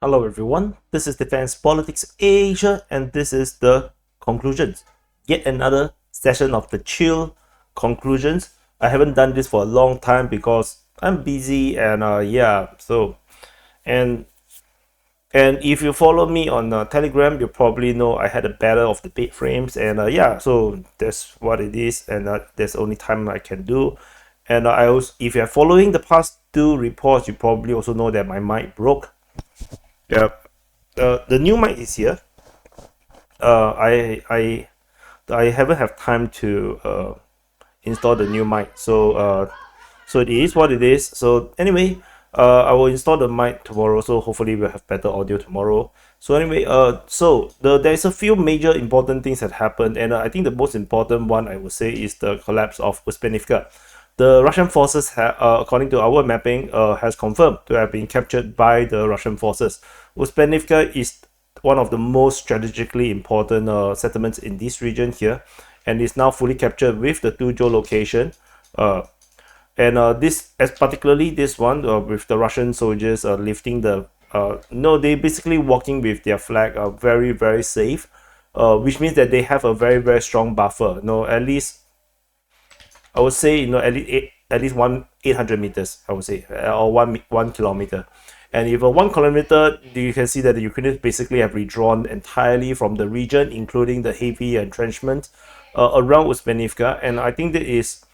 Hello everyone, this is Defense Politics Asia and this is the conclusions. Yet another session of the chill conclusions. I haven't done this for a long time because I'm busy and and and if you follow me on Telegram, you probably know I had a battle of the bait frames and so that's what it is and there's only time I can do. And I also, if you're following the past two reports, you probably also know that my mic broke. Yep. The new mic is here. Uh, I I I haven't have time to install the new mic, so it is what it is. So anyway, I will install the mic tomorrow. So hopefully we'll have better audio tomorrow. So anyway, there's a few major important things that happened, and I think the most important one I would say is the collapse of Uspenivka. The Russian forces, according to our mapping, has confirmed to have been captured by the Russian forces. Uspenivka is one of the most strategically important settlements in this region here, and is now fully captured with the two geolocation. Uh, this, as particularly this one, with the Russian soldiers lifting the, no, they basically walking with their flag, very very safe, which means that they have a very very strong buffer. No, at least I would say, at least 800 meters, I would say, or 1 kilometer. And if 1 kilometer, you can see that the Ukrainians basically have withdrawn entirely from the region, including the heavy entrenchment around Uspenivka. And I think that is,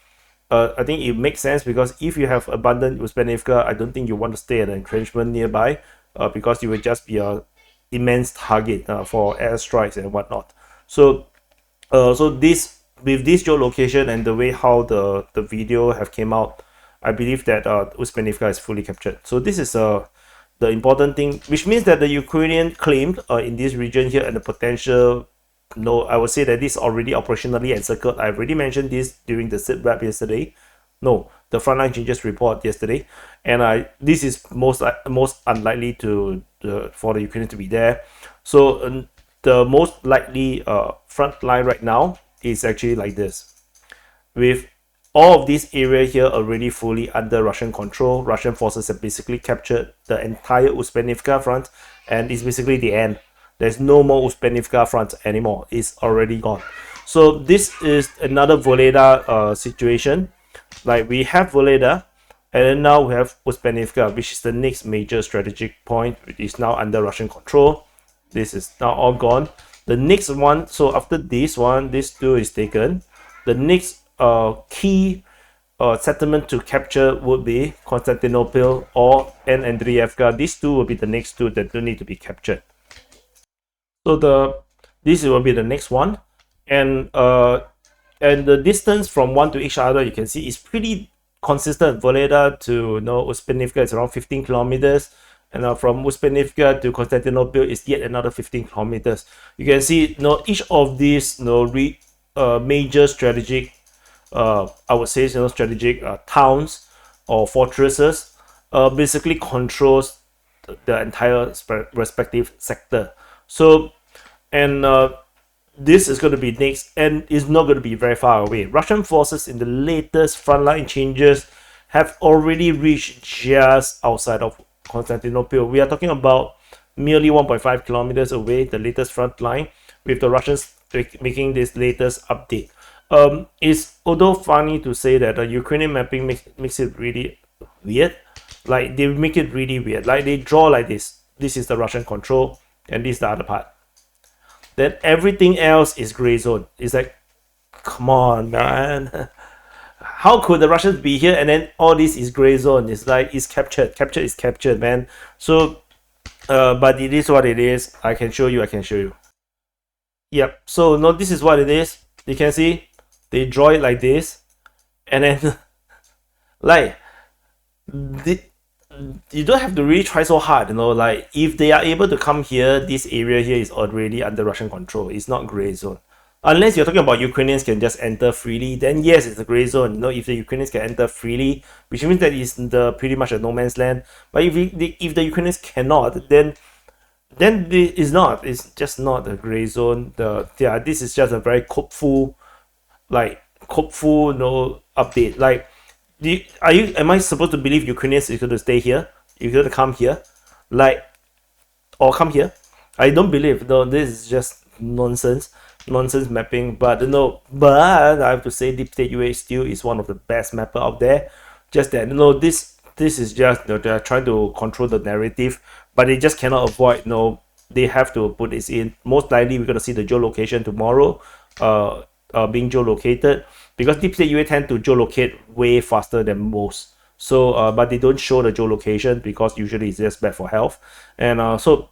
I think it makes sense because if you have abandoned Uspenivka, I don't think you want to stay at an entrenchment nearby, because you would just be a immense target for airstrikes and whatnot. So, so this with this geolocation and the way how the video have came out, I believe that Uspenivka is fully captured. So this is the important thing, which means that the Ukrainian claimed in this region here and the potential. No, I would say that this is already operationally encircled. I've already mentioned this during the sit rep yesterday. No, the Frontline changes report yesterday, and this is most unlikely to for the Ukrainians to be there. So the most likely front line right now is actually like this, with all of this area here already fully under Russian control. Russian forces have basically captured the entire Uspenivka front, and it's basically the end. There's no more Uspenivka front anymore. It's already gone. So this is another VUHLEDAR situation. Like we have VUHLEDAR, and then now we have Uspenivka, which is the next major strategic point, which is now under Russian control. This is now all gone. The next one, so after this one, this two is taken. The next key settlement to capture would be Constantinople or Andriivka. These two will be the next two that do need to be captured. So this will be the next one, and the distance from one to each other, you can see, is pretty consistent. VUHLEDAR to Uspenivka is around 15 kilometers, and from Uspenivka to Constantinople is yet another 15 kilometers. You can see, each of these major strategic, I would say, strategic towns or fortresses basically controls the entire respective sector. So, and this is going to be next, and is not going to be very far away. Russian forces in the latest frontline changes have already reached just outside of Constantinople. We are talking about merely 1.5 kilometers away, the latest front line, with the Russians making this latest update. It's although funny to say that the Ukrainian mapping makes it really weird. Like they make it really weird. Like they draw like this. This is the Russian control, and this is the other part. Then everything else is gray zone. It's like, come on, man. How could the Russians be here and then all this is gray zone? It's like it's captured. Captured is captured, man. So, but it is what it is. I can show you. Yep. So no, this is what it is. You can see they draw it like this, and then like you don't have to really try so hard, like if they are able to come here, this area here is already under Russian control. It's not gray zone. Unless you're talking about Ukrainians can just enter freely, then yes, it's a gray zone. If the Ukrainians can enter freely, which means that it's pretty much a no man's land. But if the Ukrainians cannot, then it's not. It's just not a gray zone. This is just a very hopeful update. Like, am I supposed to believe Ukrainians is going to stay here? You're going to come here? Like, or come here. I don't believe. No, this is just nonsense mapping. But no, but I have to say, Deep State UA still is one of the best mapper out there. Just that this is just they're trying to control the narrative, but they just cannot avoid. They have to put this in. Most likely, we're gonna see the geolocation tomorrow. Being geolocated, because Deep State UA tend to geolocate way faster than most. So, but they don't show the geolocation because usually it's just bad for health. And so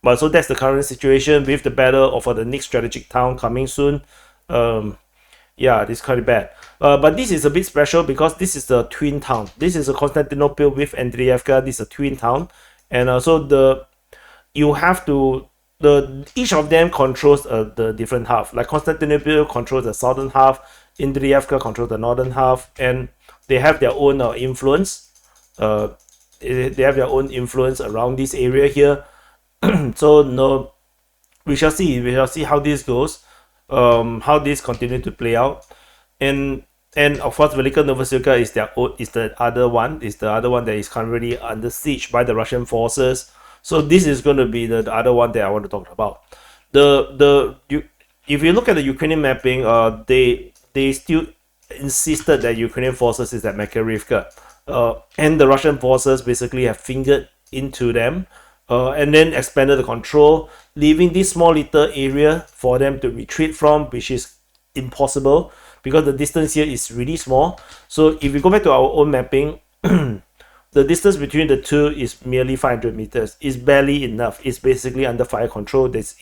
that's the current situation with the battle for the next strategic town coming soon. Yeah, this is kind of bad. But this is a bit special because this is the twin town. This is a Constantinople with Andreevka. This is a twin town, and so you have to each of them controls the different half. Like Constantinople controls the southern half, Andreevka controls the northern half, and they have their own influence. They have their own influence around this area here. So no, we shall see. We shall see how this goes, how this continue to play out, and of course, Welyka Novosilka is the other one that is currently under siege by the Russian forces. So this is going to be the other one that I want to talk about. If you look at the Ukrainian mapping, they still insisted that Ukrainian forces is at Makarivka, and the Russian forces basically have fingered into them, and then expanded the control, leaving this small little area for them to retreat from, which is impossible because the distance here is really small. So if we go back to our own mapping, the distance between the two is merely 500 meters. It's barely enough. It's basically under fire control. It's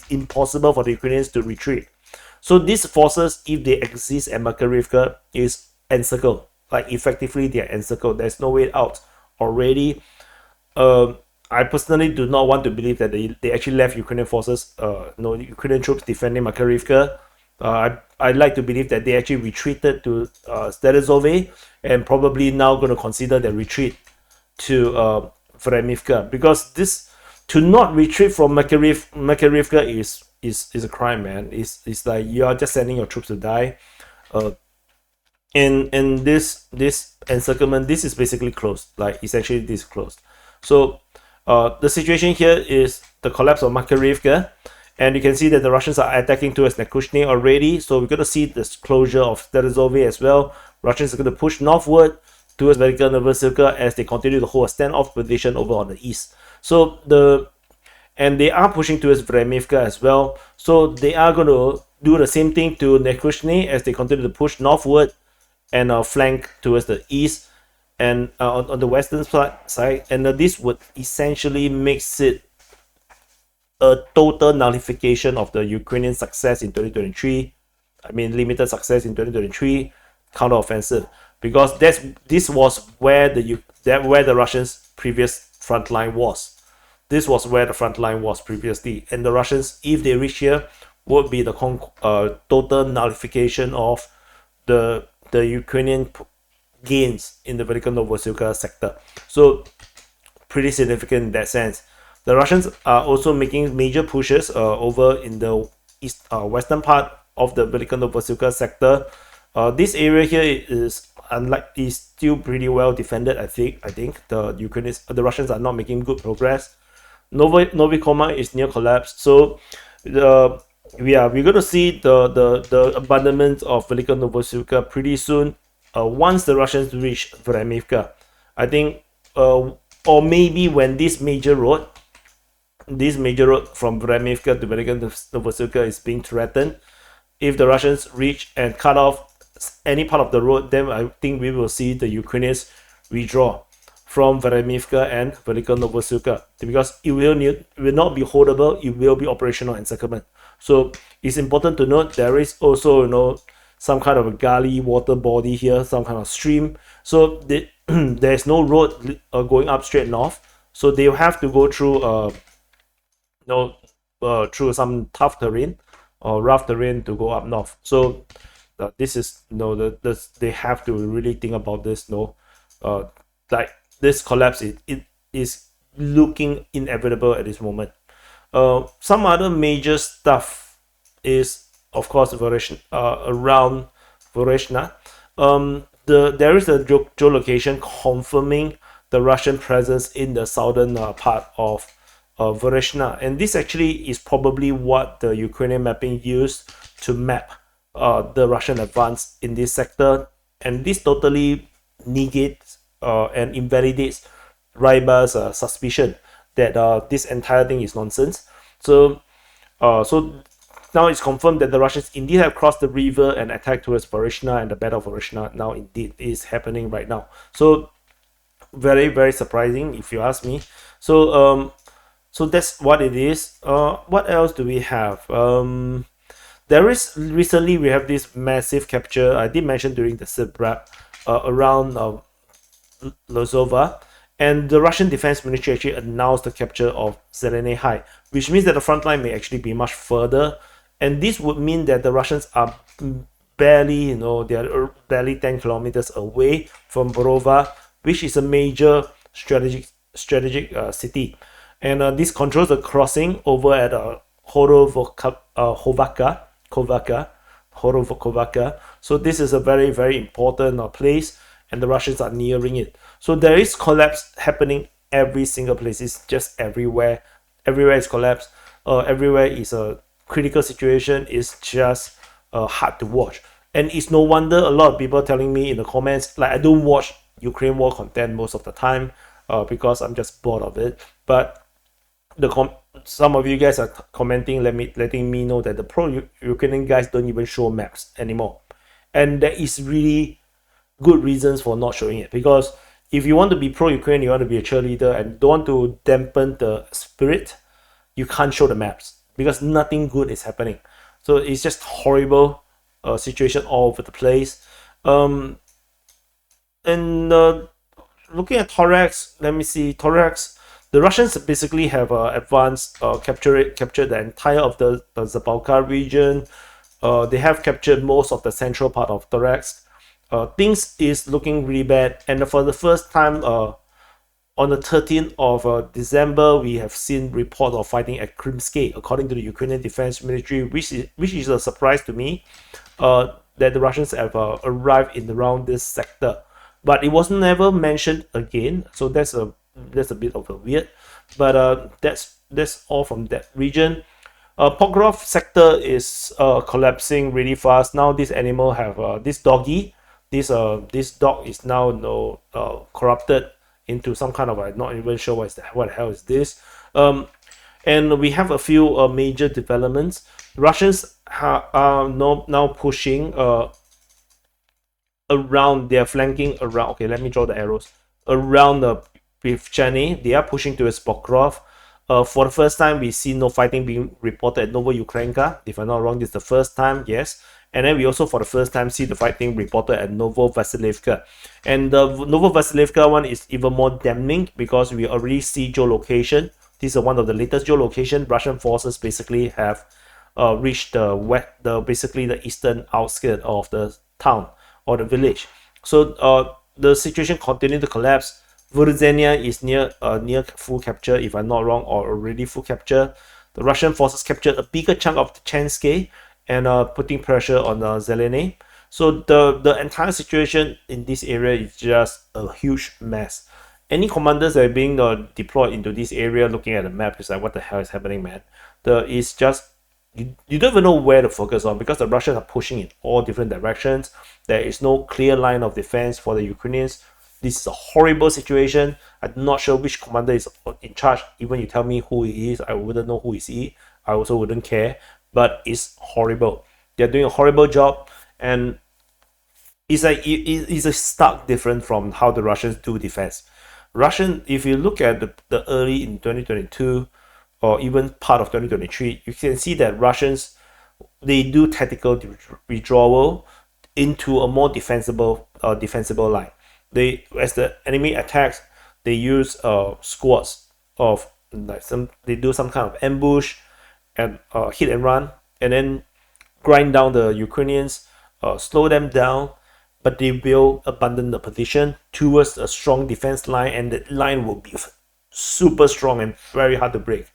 impossible for the Ukrainians to retreat. So these forces, if they exist at Makarivka, is encircled. Like effectively, they are encircled. There's no way out already. I personally do not want to believe that they actually left Ukrainian forces, Ukrainian troops defending Makarivka. I'd like to believe that they actually retreated to Stelezove and probably now going to consider their retreat to Vremivka, because to not retreat from Makarivka is a crime, man. It's like you are just sending your troops to die. And this encirclement, this is basically closed. Like essentially this is closed. So the situation here is the collapse of Makarivka. And you can see that the Russians are attacking towards Nekushny already. So we're going to see this closure of Stelezove as well. Russians are going to push northward towards Welyka Novosilka as they continue to hold a standoff position over on the east. So and they are pushing towards Vremivka as well. So they are going to do the same thing to Nekushny as they continue to push northward and flank towards the east and on the western side. And this would essentially makes it a total nullification of the Ukrainian success in 2023. I mean, limited success in 2023 counteroffensive, because this was where the Russians' previous front line was. This was where the front line was previously, and the Russians, if they reach here, would be the total nullification of the Ukrainian gains in the Welyka Novosilka sector. So pretty significant in that sense. The Russians are also making major pushes over in the western part of the Welyka Novosilka sector. This area here is still pretty well defended. I think the Russians are not making good progress. Novikoma is near collapse. So we're going to see the abandonment of Welyka Novosilka pretty soon. Once the Russians reach Vremivka, I think, or maybe when this major road from Vremivka to Welyka Novosilka is being threatened, if the Russians reach and cut off any part of the road, then I think we will see the Ukrainians withdraw from Vremivka and Welyka Novosilka, because it will not be holdable. It will be operational encirclement. So it's important to note there is also some kind of a gully water body here, some kind of stream. So there's no road going up straight north. So they'll have to go through through some tough terrain or rough terrain to go up north. So this is they have to really think about this. Like this collapse, it is looking inevitable at this moment. Some other major stuff is, of course, around Voreshna. There is a geolocation confirming the Russian presence in the southern part of Vereshna, and this actually is probably what the Ukrainian mapping used to map the Russian advance in this sector, and this totally negates and invalidates Ryba's suspicion that this entire thing is nonsense. So now it's confirmed that the Russians indeed have crossed the river and attacked towards Vereshna, and the Battle of Vereshna now indeed is happening right now. So very, very surprising if you ask me. So that's what it is. What else do we have? There is recently we have this massive capture. I did mention during the SIP wrap around Lozova, and the Russian Defense Ministry actually announced the capture of Zeleny High, which means that the front line may actually be much further, and this would mean that the Russians are barely, they are barely 10 kilometers away from Borova, which is a major strategic city, and this controls the crossing over at Horovokovaka. So this is a very, very important place, and the Russians are nearing it. So there is collapse happening every single place. It's just everywhere. Everywhere is collapsed. Everywhere is a critical situation. It's just hard to watch. And it's no wonder a lot of people telling me in the comments, like, I don't watch Ukraine war content most of the time because I'm just bored of it. But some of you guys are commenting, letting me know that the pro-Ukrainian guys don't even show maps anymore. And there is really good reasons for not showing it, because if you want to be pro-Ukraine, you want to be a cheerleader and don't want to dampen the spirit, you can't show the maps because nothing good is happening. So it's just horrible situation all over the place. And looking at Toretsk, let me see. Toretsk, the Russians basically have advanced, captured the entire of the Zabalka region. They have captured most of the central part of Toretsk. Things is looking really bad, and for the first time on the 13th of December, we have seen reports of fighting at Krimsky, according to the Ukrainian Defense Ministry, which is a surprise to me, that the Russians have arrived in around this sector, but it was never mentioned again. So that's a bit of a weird, but that's all from that region. Pokrovsk sector is collapsing really fast. Now this animal have this doggy. This dog is now corrupted into some kind of, I'm not even sure what the hell is this. And we have a few major developments. Russians are now pushing around. They are flanking around. Okay, let me draw the arrows around the Vyshneve. They are pushing towards Pokrov. For the first time, we see no fighting being reported at Novosilka. If I'm not wrong, this is the first time, yes. And then we also, for the first time, see the fighting reported at Novosilka. And the Novosilka one is even more damning because we already see geolocation. This is one of the latest geolocation. Russian forces basically have reached basically the eastern outskirts of the town or the village. So the situation continues to collapse. Vurzenia is near full capture, if I'm not wrong, or already full capture. The Russian forces captured a bigger chunk of Chensk and putting pressure on Zeleny. So the entire situation in this area is just a huge mess. Any commanders that are being deployed into this area, looking at the map, is like, what the hell is happening, man? It's just you don't even know where to focus on because the Russians are pushing in all different directions. There is no clear line of defense for the Ukrainians. This is a horrible situation. I'm not sure which commander is in charge. Even you tell me who he is, I wouldn't know who is he. I also wouldn't care. But it's horrible. They're doing a horrible job, and it's a stark difference from how the Russians do defense. If you look at the early in 2022 or even part of 2023, you can see that Russians, they do tactical withdrawal into a more defensible line. As the enemy attacks, they use squads of they do some kind of ambush and hit and run, and then grind down the Ukrainians, slow them down, but they will abandon the position towards a strong defense line, and the line will be super strong and very hard to break.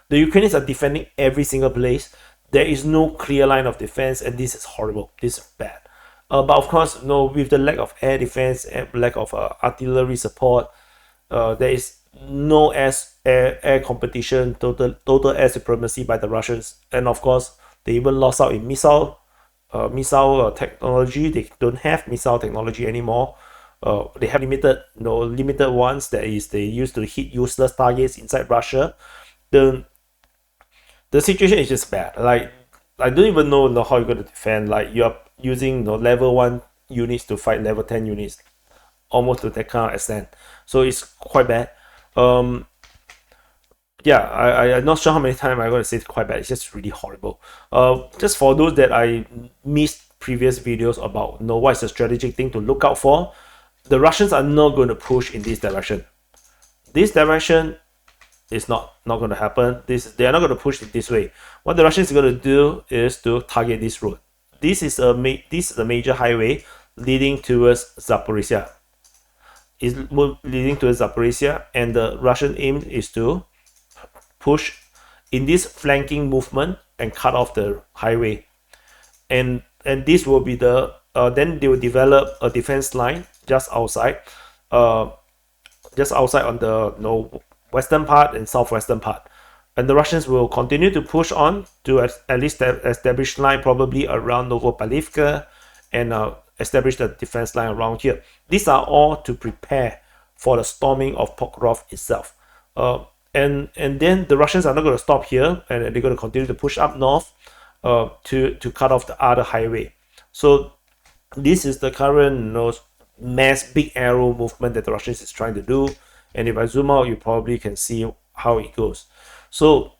The Ukrainians are defending every single place. There is no clear line of defense, and this is horrible. This is bad. But of course, with the lack of air defense and lack of artillery support, there is no air competition, total air supremacy by the Russians, and of course they even lost out in missile technology. They don't have missile technology anymore. They have limited ones, that is they used to hit useless targets inside Russia. The situation is just bad. Like, I don't even know how you're going to defend. Like, you're using level 1 units to fight level 10 units, almost to that kind of extent. So it's quite bad. Yeah, I'm not sure how many times I'm going to say it's quite bad. It's just really horrible. Just for those that I missed previous videos about what is the strategic thing to look out for, the Russians are not going to push in this direction. This direction is not going to happen. They are not going to push it this way. What the Russians are going to do is to target this road. This is a major highway leading towards Zaporizhia. Is leading towards Zaporizhia, and the Russian aim is to push in this flanking movement and cut off the highway, and this will be the then they will develop a defense line just outside on the western part and southwestern part, and the Russians will continue to push on to at least establish line probably around Novosilka, and establish the defense line around here. These are all to prepare for the storming of Pokrovsk itself. And then the Russians are not going to stop here, and they're going to continue to push up north to cut off the other highway. So this is the current mass big arrow movement that the Russians is trying to do. And if I zoom out, you probably can see how it goes. So,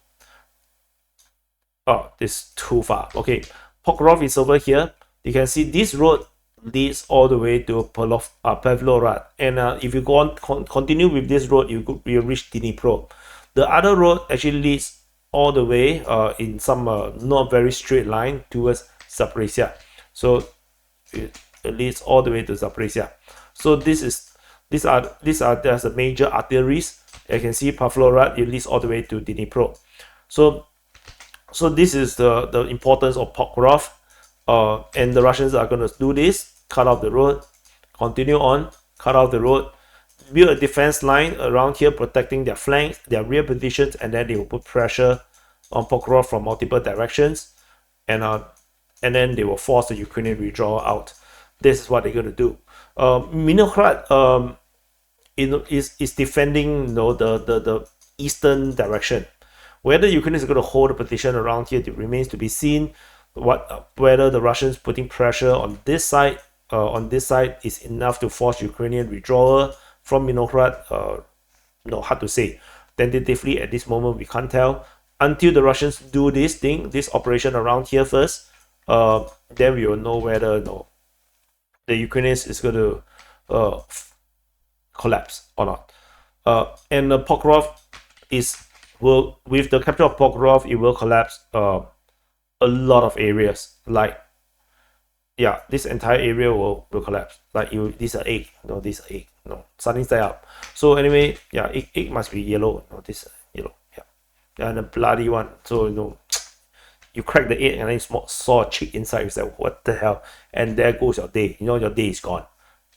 this is too far. Okay, Pokrovsk is over here. You can see this road leads all the way to Pavlograd, and if you go on continue with this road, you reach Dnipro. The other road actually leads all the way in some not very straight line towards Zaporizhia. So it leads all the way to Zaporizhia. So there's the major arteries. You can see Pavlograd, it leads all the way to Dnipro. So this is the importance of Pokrovsk. And the Russians are going to do this, cut off the road, continue on, cut off the road, build a defense line around here protecting their flanks, their rear positions, and then they will put pressure on Pokrovsk from multiple directions, and then they will force the Ukrainian withdrawal out. This is what they're going to do. Minograd is defending the eastern direction. Whether Ukraine is going to hold a position around here, it remains to be seen. Whether the Russians putting pressure on this side is enough to force Ukrainian withdrawal from Minograd, hard to say. Tentatively at this moment we can't tell until the Russians do this operation around here first. Then we will know whether the Ukrainians is going to collapse or not. And Pokrovsk with the capture of Pokrovsk, it will collapse a lot of areas. Like, yeah, this entire area will collapse. Like, these are egg, these are egg, sunny side up. So anyway, yeah, egg must be yellow. This yellow, yeah, and a bloody one. So you crack the egg and then you saw a chick inside. You say, what the hell? And there goes your day. Your day is gone.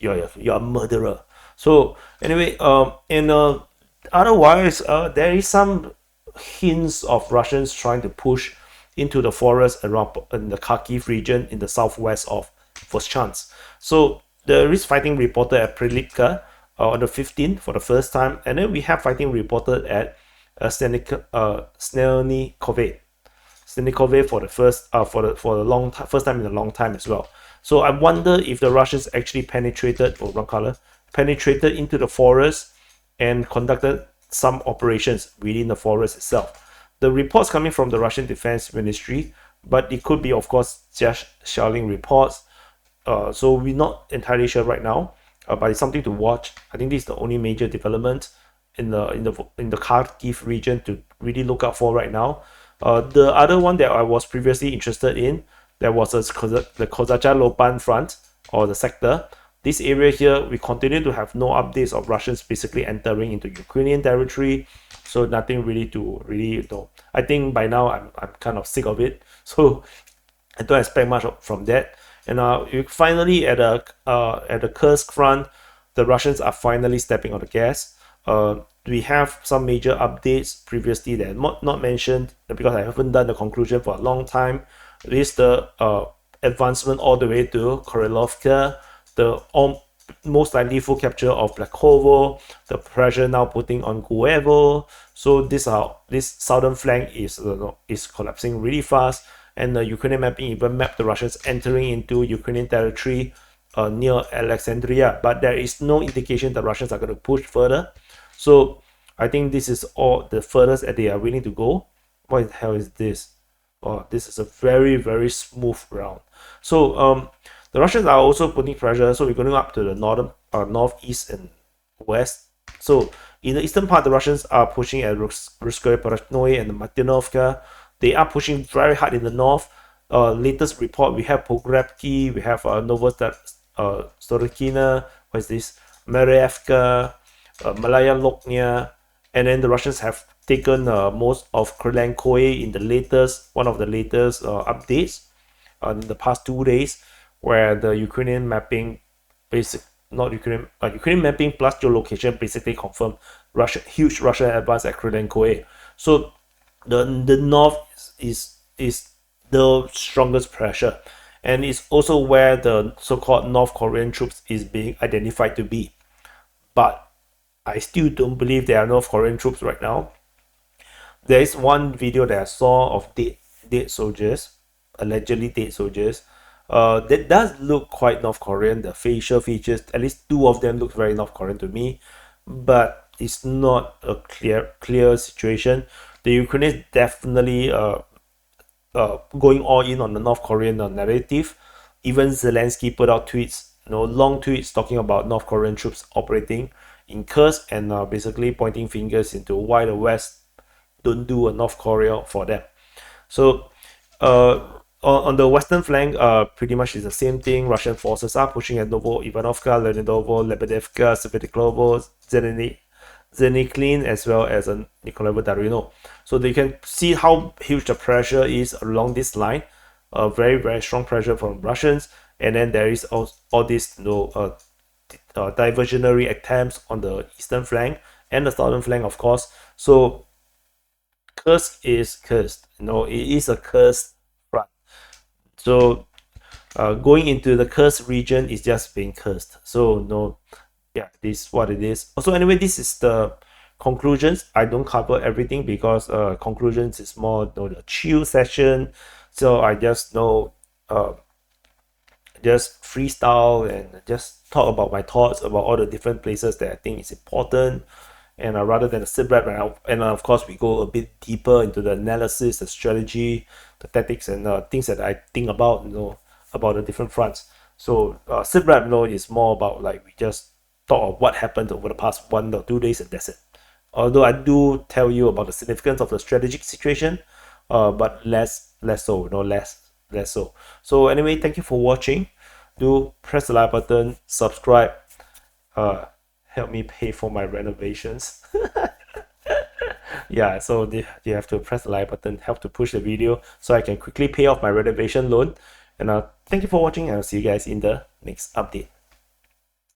You're a murderer. So anyway, otherwise, there is some hints of Russians trying to push into the forest around in the Kharkiv region in the southwest of Voschansk. So there is fighting reported at Welyka on the 15th for the first time, and then we have fighting reported at Snelnikove for the first time in a long time as well. So I wonder if the Russians actually penetrated into the forest and conducted some operations within the forest itself. The reports coming from the Russian Defense Ministry, but it could be, of course, just shelling reports. So we're not entirely sure right now, but it's something to watch. I think this is the only major development in the Kharkiv region to really look out for right now. The other one that I was previously interested in, there was the Kozacha Lopan front, or the sector. This area here, we continue to have no updates of Russians basically entering into Ukrainian territory. So nothing really to know. I think by now I'm kind of sick of it. So I don't expect much from that. And finally at the Kursk front, the Russians are finally stepping on the gas. we have some major updates previously that not mentioned because I haven't done the conclusion for a long time. It is the advancement all the way to Kurakhove, the most likely full capture of Kharkiv, the pressure now putting on Kurakhove. So this southern flank is collapsing really fast, and the Ukrainian mapping even mapped the Russians entering into Ukrainian territory near Alexandria, but there is no indication that Russians are going to push further. So I think this is all the furthest that they are willing to go. What the hell is this? Oh, this is a very, very smooth ground. So the Russians are also putting pressure. So we're going up to the northeast and west. So in the eastern part, the Russians are pushing at Ruskoye and Martinovka. They are pushing very hard in the north. Latest report, we have Pokrovsk, we have Novosilka, what is this? Maryevka, Malaya Loknya, and then the Russians have taken most of Kurakhove in the latest, one of the latest updates in the past 2 days, where the Ukrainian mapping, Ukrainian mapping plus geolocation basically confirmed huge Russian advance at Kurakhove. So the north is the strongest pressure, and it's also where the so-called North Korean troops is being identified to be. But I still don't believe there are North Korean troops right now. There is one video that I saw of dead soldiers, allegedly dead soldiers. That does look quite North Korean. The facial features, at least 2 of them look very North Korean to me, but it's not a clear situation. The Ukrainians definitely going all in on the North Korean narrative. Even Zelensky put out tweets, long tweets talking about North Korean troops operating in Kursk and basically pointing fingers into why the West don't do a North Korea for them. So on the western flank, pretty much is the same thing. Russian forces are pushing at Novo-Ivanovka, Leonidovo, Lebedevka, Svetoklovo, Zeniklin, as well as Nikolaevo Darino. So they can see how huge the pressure is along this line. Very, very strong pressure from Russians. And then there is all these diversionary attempts on the eastern flank and the southern flank, of course. So Kursk is cursed. It is a cursed front. So going into the Kursk region is just being cursed. So yeah, this is what it is. Also, anyway, this is the conclusions. I don't cover everything because conclusions is more the chill session. So I just just freestyle and just talk about my thoughts about all the different places that I think is important. And rather than a sit rep, and of course we go a bit deeper into the analysis, the strategy, the tactics, and things that I think about about the different fronts. So sit rep is more about like we just talk of what happened over the past 1 or 2 days, and that's it. Although I do tell you about the significance of the strategic situation, but less so. So anyway, thank you for watching. Do press the like button, subscribe, help me pay for my renovations. Yeah, so you have to press the like button, help to push the video so I can quickly pay off my renovation loan. And thank you for watching, and I'll see you guys in the next update.